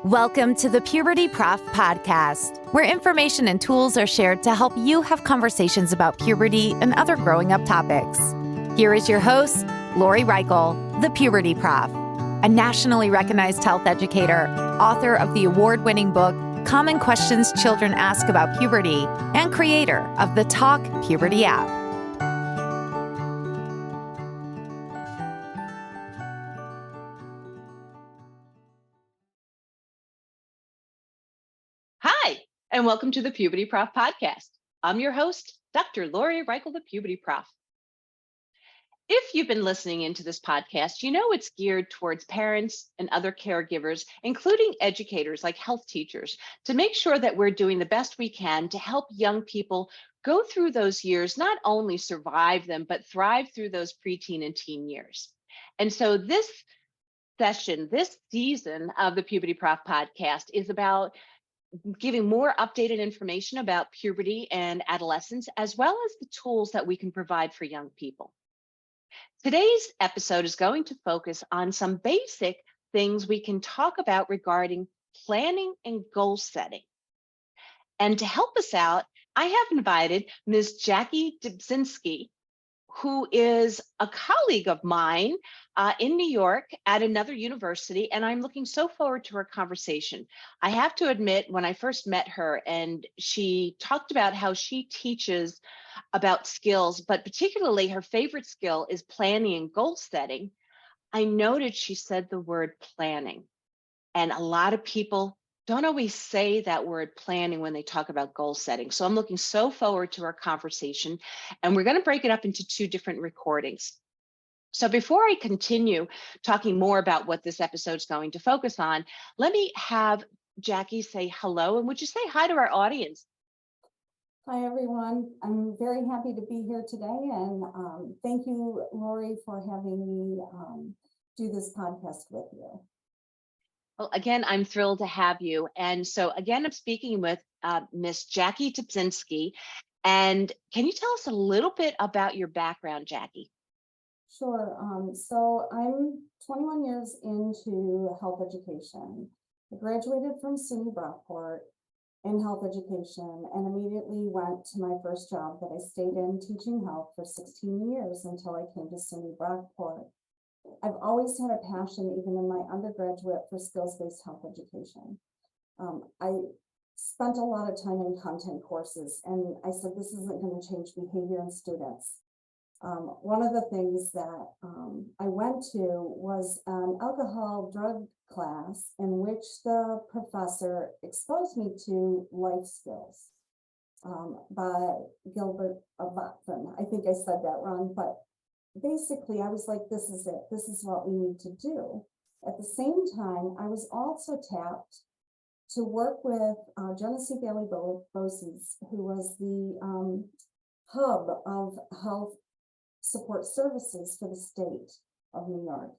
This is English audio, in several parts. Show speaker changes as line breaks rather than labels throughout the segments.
Welcome to the Puberty Prof podcast, where information and tools are shared to help you have conversations about puberty and other growing up topics. Here is your host, Lori Reichel, the Puberty Prof, a nationally recognized health educator, author of the award-winning book, Common Questions Children Ask About Puberty, and creator of the Talk Puberty app.
Hi, and welcome to the Puberty Prof podcast. I'm your host, Dr. Lori Reichel, the Puberty Prof. If you've been listening into this podcast, you know it's geared towards parents and other caregivers, including educators like health teachers, to make sure that we're doing the best we can to help young people go through those years, not only survive them, but thrive through those preteen and teen years. And so this season of the Puberty Prof podcast is about giving more updated information about puberty and adolescence, as well as the tools that we can provide for young people. Today's episode is going to focus on some basic things we can talk about regarding planning and goal setting. And to help us out, I have invited Ms. Jackie Dipzinski, who is a colleague of mine in New York at another university, and I'm looking so forward to our conversation. I have to admit, when I first met her and she talked about how she teaches about skills, but particularly her favorite skill is planning and goal setting, I noted she said the word planning. And a lot of people don't always say that word planning when they talk about goal setting. So I'm looking so forward to our conversation, and we're going to break it up into two different recordings. So before I continue talking more about what this episode is going to focus on, let me have Jackie say hello, and would you say hi to our audience?
Hi, everyone. I'm very happy to be here today, and thank you, Lori, for having me do this podcast with you.
Well, again, I'm thrilled to have you. And so again, I'm speaking with Miss Jackie Dipzinski. And can you tell us a little bit about your background, Jackie?
Sure. So I'm 21 years into health education. I graduated from SUNY Brockport in health education and immediately went to my first job that I stayed in teaching health for 16 years until I came to SUNY Brockport. I've always had a passion, even in my undergraduate, for skills-based health education. I spent a lot of time in content courses, and I said, this isn't going to change behavior in students. One of the things that I went to was an alcohol drug class in which the professor exposed me to life skills by Gilbert Botman. I think I said that wrong, but basically, I was like, this is it. This is what we need to do. At the same time, I was also tapped to work with Genesee Valley BOCES, who was the hub of health support services for the state of New York.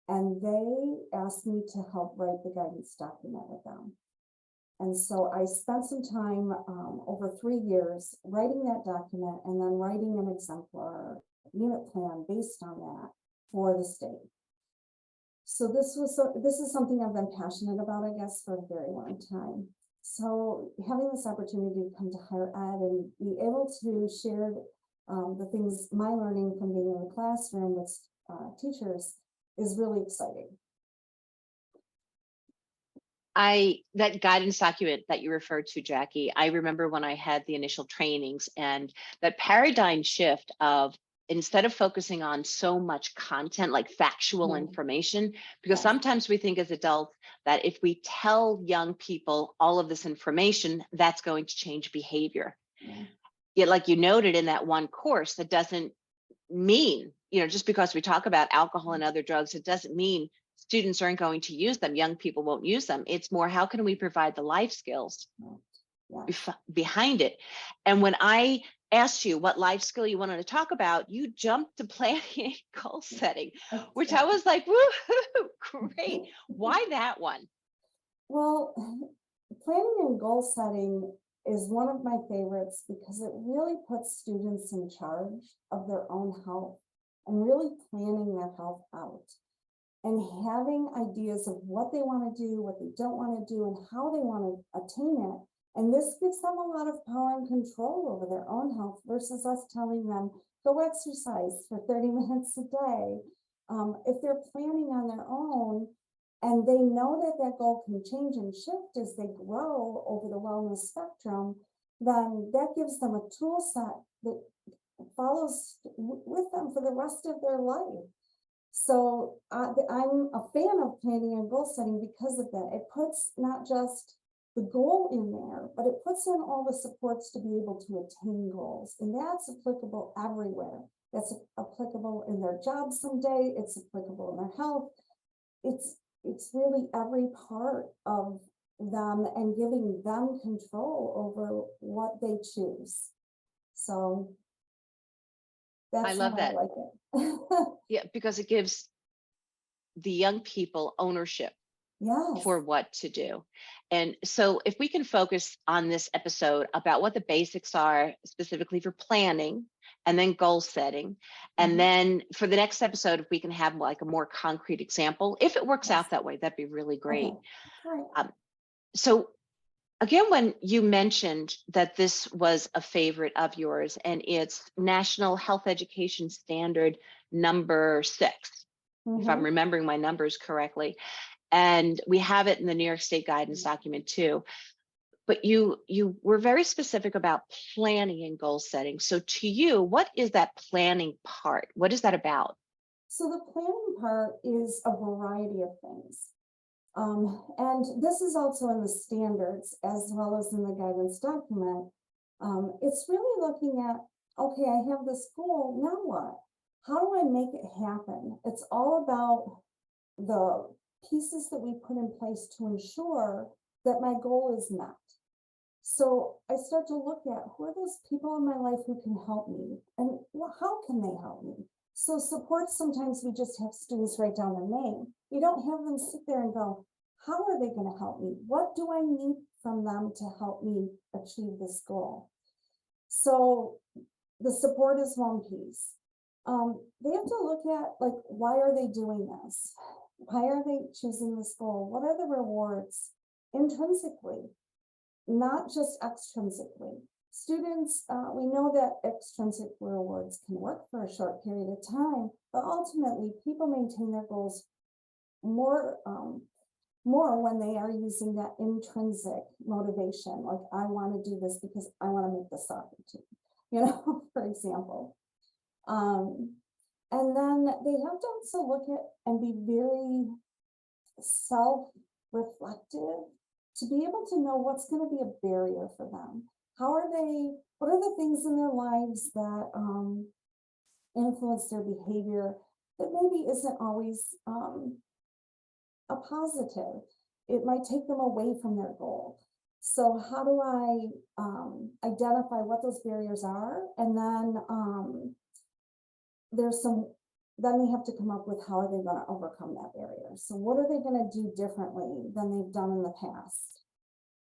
And they asked me to help write the guidance document with them. And so I spent some time over 3 years writing that document and then writing an exemplar unit plan based on that for the state. So this is something I've been passionate about, I guess, for a very long time. So having this opportunity to come to higher ed and be able to share the things, my learning from being in the classroom with teachers is really exciting.
That guidance document that you referred to, Jackie, I remember when I had the initial trainings, and that paradigm shift of instead of focusing on so much content like factual information, because sometimes we think as adults that if we tell young people all of this information, that's going to change behavior. Yet, like you noted in that one course, that doesn't mean, just because we talk about alcohol and other drugs, it doesn't mean students aren't going to use them. Young people won't use them. It's more, how can we provide the life skills behind it? And when I asked you what life skill you wanted to talk about, you jumped to planning and goal setting, which I was like, woohoo, great. Why that one?
Well, planning and goal setting is one of my favorites because it really puts students in charge of their own health and really planning their health out. and having ideas of what they want to do, what they don't want to do, and how they want to attain it. And this gives them a lot of power and control over their own health versus us telling them, go exercise for 30 minutes a day. If they're planning on their own and they know that that goal can change and shift as they grow over the wellness spectrum, then that gives them a tool set that follows with them for the rest of their life. So I'm a fan of planning and goal setting because of that. It puts not just the goal in there, but it puts in all the supports to be able to attain goals. And that's applicable everywhere. That's applicable in their job someday. It's applicable in their health. It's really every part of them and giving them control over what they choose. So that's
I love
how
that.
I like it.
Yeah, because it gives the young people ownership
Yes.
for what to do. And so if we can focus on this episode about what the basics are specifically for planning and then goal setting. And then for the next episode, if we can have like a more concrete example, if it works out that way, that'd be really great.
Okay. Right.
So again, when you mentioned that this was a favorite of yours and it's National Health Education Standard number 6, if I'm remembering my numbers correctly, and we have it in the New York State guidance document too. But you were very specific about planning and goal setting. So to you, what is that planning part? What is that about?
So the planning part is a variety of things. And this is also in the standards as well as in the guidance document. It's really looking at, okay, I have this goal, now what? How do I make it happen? It's all about the pieces that we put in place to ensure that my goal is met. So I start to look at who are those people in my life who can help me and how can they help me? So support, sometimes we just have students write down their name. You don't have them sit there and go, how are they going to help me? What do I need from them to help me achieve this goal? So the support is one piece. They have to look at, like, why are they doing this? Why are they choosing this goal? What are the rewards intrinsically, not just extrinsically? Students, we know that extrinsic rewards can work for a short period of time, but ultimately people maintain their goals more when they are using that intrinsic motivation. Like, I want to do this because I want to make the soccer team, for example. And then they have to also look at and be very self-reflective to be able to know what's going to be a barrier for them. What are the things in their lives that influence their behavior that maybe isn't always a positive? It might take them away from their goal. So how do I identify what those barriers are? And then then they have to come up with how are they going to overcome that barrier. So what are they going to do differently than they've done in the past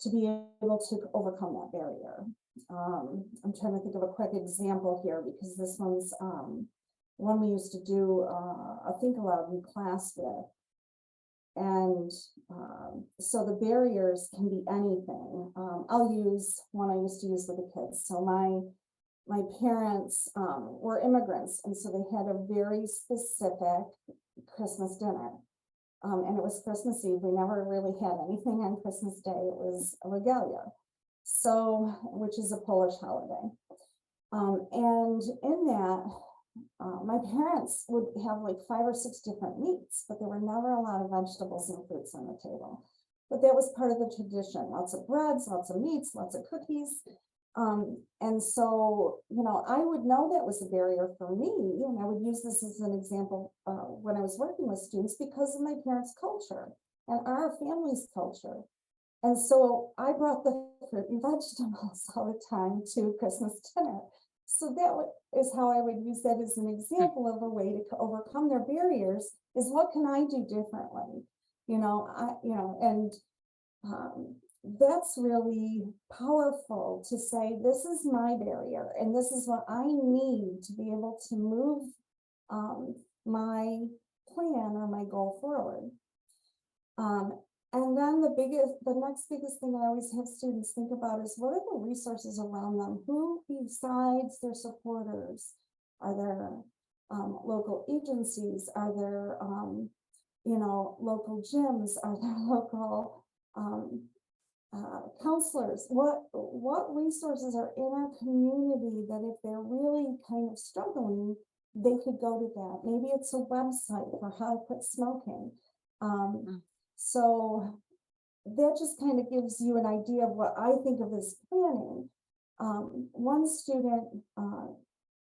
to be able to overcome that barrier? I'm trying to think of a quick example here, because this one's one we used to do a think aloud in class with. And so the barriers can be anything. I'll use one I used to use with the kids. So my parents were immigrants, and so they had a very specific Christmas dinner. And it was Christmas Eve. We never really had anything on Christmas Day. It was a regalia, which is a Polish holiday. And in that, my parents would have like 5 or 6 different meats, but there were never a lot of vegetables and fruits on the table. But that was part of the tradition. Lots of breads, lots of meats, lots of cookies. And so, I would know that was a barrier for me, and I would use this as an example when I was working with students because of my parents' culture and our family's culture. And so I brought the fruit and vegetables all the time to Christmas dinner. So that is how I would use that as an example of a way to overcome their barriers, is what can I do differently? That's really powerful to say, this is my barrier and this is what I need to be able to move my plan or my goal forward. And then the next biggest thing I always have students think about is, what are the resources around them? Who besides their supporters? Are there local agencies? Are there, local gyms? Are there local counselors? What resources are in our community that if they're really kind of struggling, they could go to that? Maybe it's a website for how to quit smoking. So that just kind of gives you an idea of what I think of as planning. One student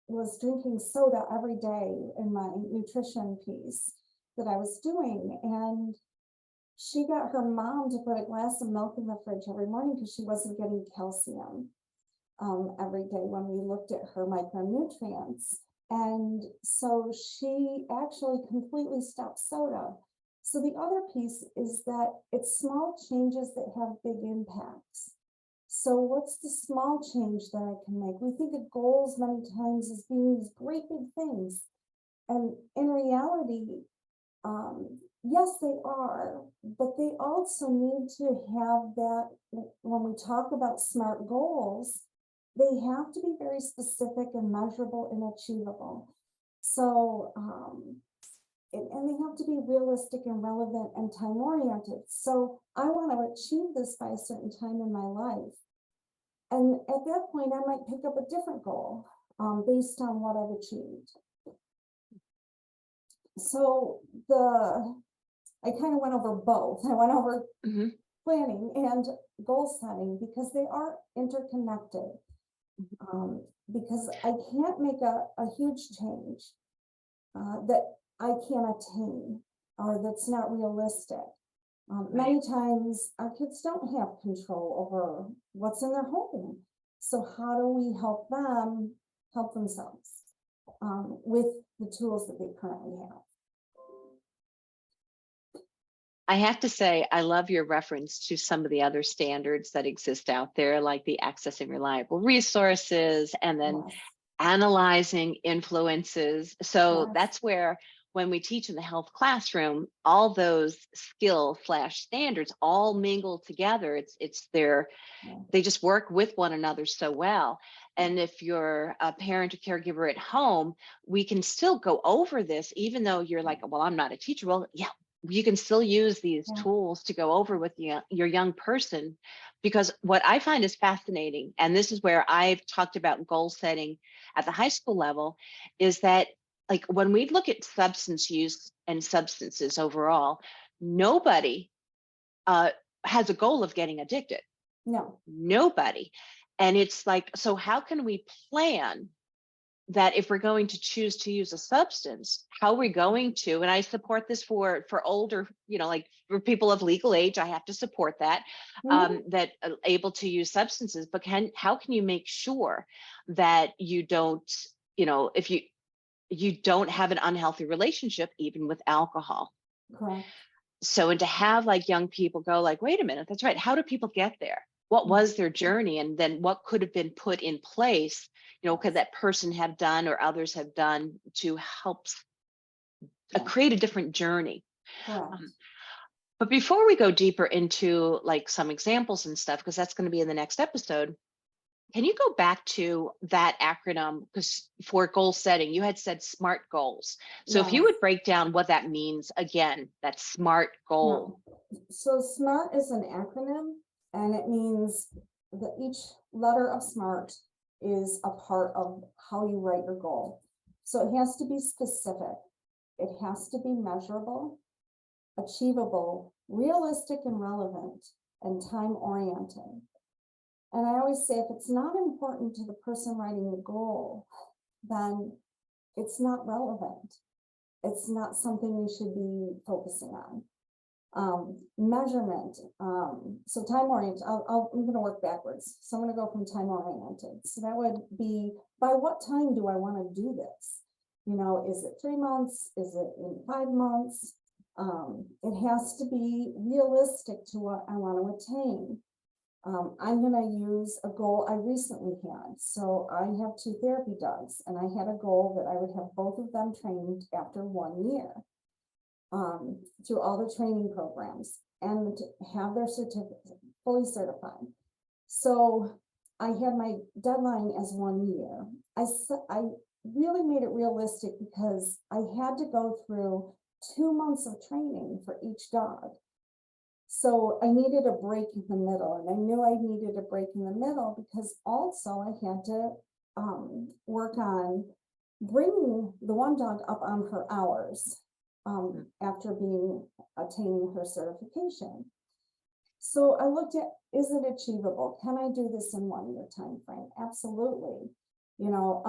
was drinking soda every day in my nutrition piece that I was doing, and she got her mom to put a glass of milk in the fridge every morning because she wasn't getting calcium every day when we looked at her micronutrients. And so she actually completely stopped soda. So the other piece is that it's small changes that have big impacts. So what's the small change that I can make? We think of goals many times as being these great big things. And in reality, yes, they are, but they also need to have that, when we talk about SMART goals, they have to be very specific and measurable and achievable. So, and they have to be realistic and relevant and time oriented. So I want to achieve this by a certain time in my life. And at that point, I might pick up a different goal based on what I've achieved. So I kind of went over both. I went over planning and goal setting because they are interconnected. Because I can't make a huge change that I can't attain or that's not realistic. Many times our kids don't have control over what's in their home. So how do we help them help themselves with the tools that they currently have?
I have to say, I love your reference to some of the other standards that exist out there, like the accessing reliable resources and then analyzing influences. So that's where, when we teach in the health classroom, all those skill/standards all mingle together. They just work with one another so well. And if you're a parent or caregiver at home, we can still go over this, even though you're like, well, I'm not a teacher. Well, yeah, you can still use these tools to go over with your young person. Because what I find is fascinating, and this is where I've talked about goal setting at the high school level, is that like when we look at substance use and substances overall, nobody has a goal of getting addicted.
No.
Nobody. And it's like, so how can we plan that if we're going to choose to use a substance, how are we going to, and I support this for older, like for people of legal age, I have to support that, that able to use substances, but how can you make sure that you don't, if you don't have an unhealthy relationship, even with alcohol.
Correct.
So, and to have like young people go like, wait a minute, that's right. How do people get there? What was their journey? And then what could have been put in place, could that person have done or others have done to help create a different journey? But before we go deeper into like some examples and stuff, because that's going to be in the next episode, can you go back to that acronym? Because for goal setting, you had said SMART goals. So if you would break down what that means again, that SMART goal.
So SMART is an acronym, and it means that each letter of SMART is a part of how you write your goal. So it has to be specific. It has to be measurable, achievable, realistic and relevant, and time oriented. And I always say, if it's not important to the person writing the goal, then it's not relevant. It's not something we should be focusing on. Measurement. So time oriented, I'm going to work backwards. So I'm going to go from time oriented. So that would be, by what time do I want to do this? Is it 3 months? Is it in 5 months? It has to be realistic to what I want to attain. I'm going to use a goal I recently had. So I have 2 therapy dogs, and I had a goal that I would have both of them trained after 1 year. through all the training programs and have their certificate fully certified. So I had my deadline as 1 year. I really made it realistic because I had to go through 2 months of training for each dog. So I needed a break in the middle, and I knew I needed a break in the middle because also I had to work on bringing the one dog up on her hours after attaining her certification. So I looked at, is it achievable? Can I do this in 1 year time frame? Absolutely. You know,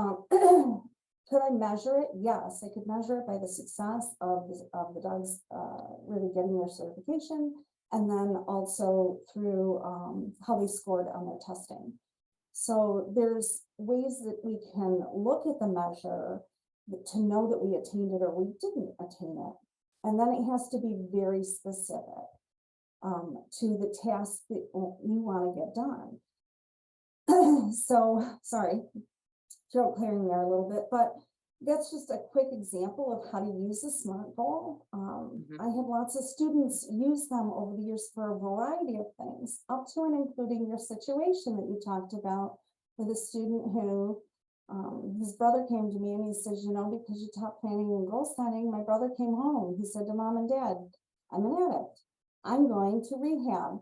could I measure it? Yes, I could measure it by the success of the dogs really getting their certification, and then also through how they scored on their testing. So there's ways that we can look at the measure to know that we attained it or we didn't attain it. And then it has to be very specific to the task that you want to get done. So, sorry, throat clearing there a little bit, but that's just a quick example of how to use a SMART goal. I had lots of students use them over the years for a variety of things, up to and including your situation that you talked about with a student who his brother came to me and he says, you know, because you taught planning and goal setting, my brother came home. He said to mom and dad, I'm an addict. I'm going to rehab.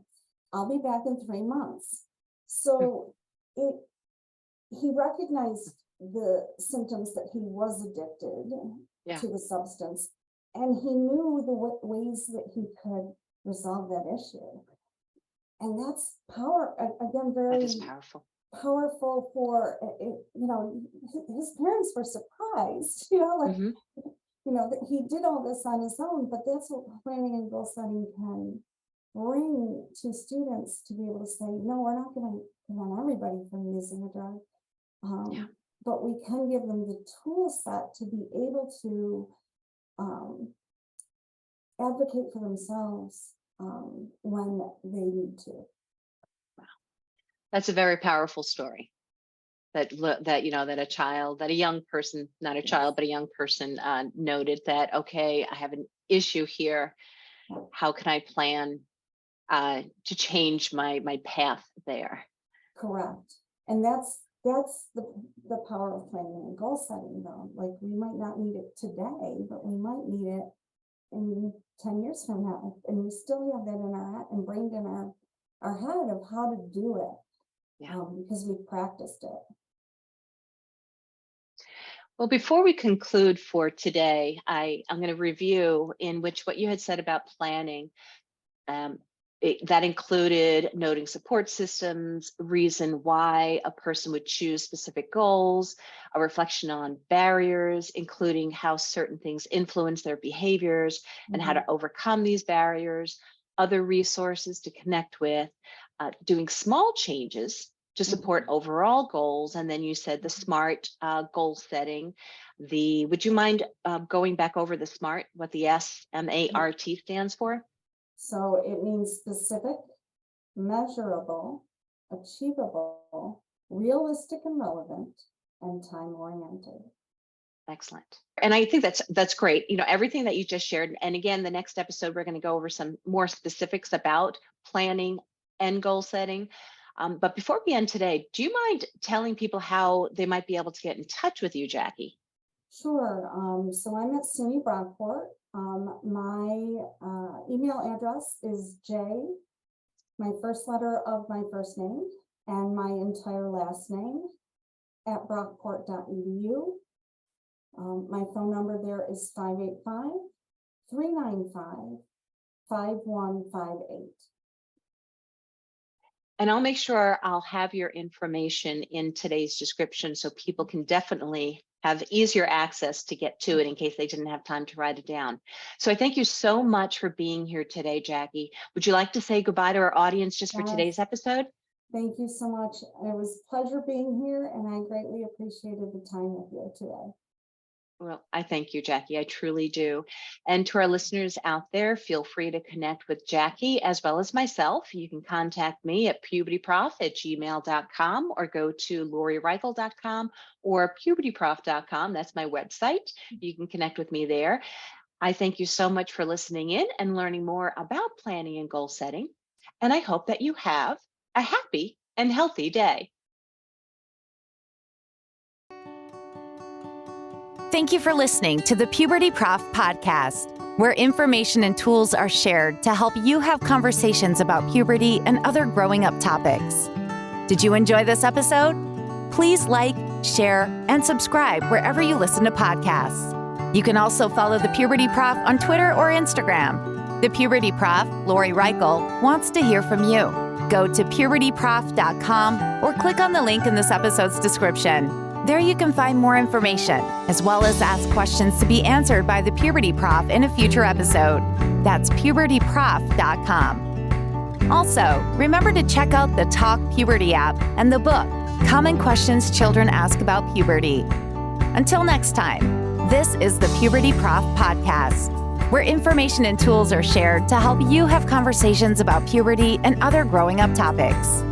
I'll be back in 3 months. So he recognized the symptoms that he was addicted to the substance, and he knew the ways that he could resolve that issue. And that's very
that is
powerful for, you know, his parents were surprised, you know, like, you know, that he did all this on his own, but that's what planning and goal setting can bring to students, to be able to say, no, we're not going to prevent everybody from using a drug. But we can give them the tool set to be able to advocate for themselves when they need to.
Wow, that's a very powerful story. That you know, that a young person, not a child, but a young person noted that, okay, I have an issue here. How can I plan to change my path there?
Correct, and that's the power of planning and goal setting, though. Like, we might not need it today, but we might need it in 10 years from now, and we still have that in our head, ingrained in our head of how to do it, because we've practiced it.
Well, before we conclude for today, I'm going to review in which what you had said about planning. That included noting support systems, reason why a person would choose specific goals, a reflection on barriers, including how certain things influence their behaviors and how to overcome these barriers, other resources to connect with, doing small changes to support overall goals. And then you said the SMART goal setting. Would you mind going back over the SMART, what the SMART stands for?
So it means specific, measurable, achievable, realistic and relevant, and time-oriented.
Excellent. And I think that's great. You know, everything that you just shared. And again, the next episode, we're going to go over some more specifics about planning and goal setting. But before we end today, do you mind telling people how they might be able to get in touch with you, Jackie?
Sure. So I'm at SUNY Brockport. My email address is my first letter of my first name and my entire last name at brockport.edu. My phone number there is 585-395-5158.
And I'll make sure I'll have your information in today's description so people can definitely have easier access to get to it in case they didn't have time to write it down. So I thank you so much for being here today, Jackie. Would you like to say goodbye to our audience just for today's episode?
Thank you so much. It was a pleasure being here, and I greatly appreciated the time with you today.
Well, I thank you, Jackie. I truly do. And to our listeners out there, feel free to connect with Jackie as well as myself. You can contact me at pubertyprof@gmail.com or go to lorireichel.com or pubertyprof.com. That's my website. You can connect with me there. I thank you so much for listening in and learning more about planning and goal setting. And I hope that you have a happy and healthy day.
Thank you for listening to the Puberty Prof podcast, where information and tools are shared to help you have conversations about puberty and other growing up topics. Did you enjoy this episode? Please like, share, and subscribe wherever you listen to podcasts. You can also follow the Puberty Prof on Twitter or Instagram. The Puberty Prof, Lori Reichel, wants to hear from you. Go to pubertyprof.com or click on the link in this episode's description. There you can find more information, as well as ask questions to be answered by the Puberty Prof in a future episode. That's pubertyprof.com. Also, remember to check out the Talk Puberty app and the book, Common Questions Children Ask About Puberty. Until next time, this is the Puberty Prof podcast, where information and tools are shared to help you have conversations about puberty and other growing up topics.